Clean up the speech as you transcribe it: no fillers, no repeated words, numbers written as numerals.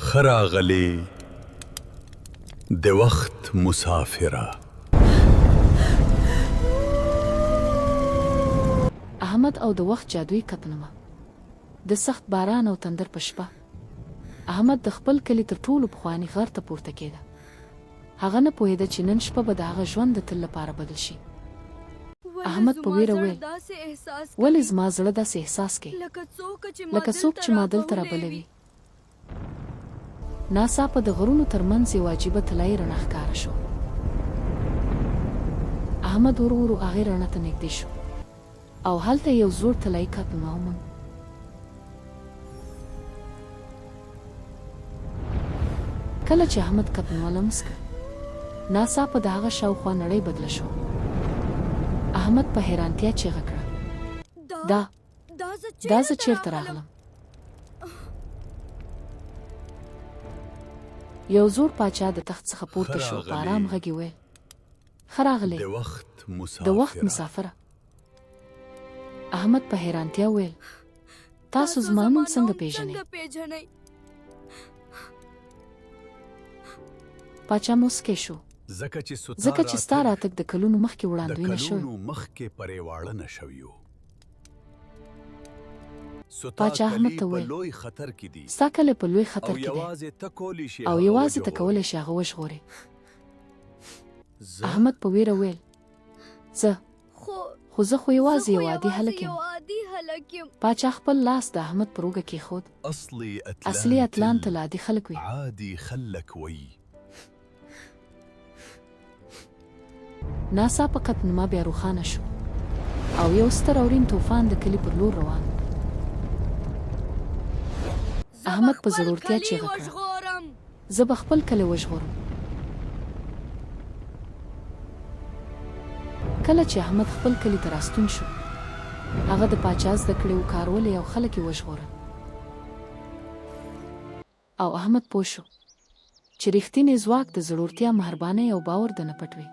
خراغلی د وخت مسافره. احمد او د وخت جادویي کتنمه. د سخت باران او تندر په شپه احمد د خپل کلي تر ټولو پخواني غر ته پورته کېده. هغه نه پوهېده چې نن شپه به د هغه ژوند د تل لپاره بدل شي. احمد په ویره وویل ولې زما زړه داسې احساس کوي لکه څوک چې ما دلته رابلوي. ناڅاپه د غرونو ترمنځ یو عجیبه طلایي رڼا ښکاره شو. احمد ورو ورو هغې رڼا ته نږدې شو او هلته یو زوړ طلایي کتنما وموند. کله چې احمد کتنما لمس کړ ناڅاپه د هغه شاوخوا نړۍ بدله شوه. احمد په حیرانتیا چیغه کړه دا زه چیرته راغلم؟ یو زوړ پاچا د تخت څخه پورته شو په ارام غږ یې وویل ښه راغلې د وخت مسافره. احمد په حیرانتیا وویل تاسو زما نوم څنګه پیژنئ؟ پاچا موسکی شو ځکه چې ستا راتګ د کلونو مخکې وړاندوینه شوی. پاچا احمد ته وویل ستا کلی په لوی خطر کې دی او یوازې ته کولی شې هغه وژغورې. احمد په ویره وویل خو زه خو یوازې یو عادي هلک یم. پاچا خپل لاس د احمد پر اوږه کېښود. اصلي اتلان تل عادي خلک وي. ناڅاپه کتنما بیا روښانه شو او یو ستر اورین طوفان د کلي پر لور روان و. احمد په زړورتیا چیغه کړه زه به خپل کلی وژغورم. کله چې احمد خپل کلي ته راستون شو هغه د پاچا زده کړې وکارولې او خلک یې وژغورل. او احمد پوه شو چې ریښتینی ځواک د زړورتیا، مهربانۍ او باور د نه پټ وي.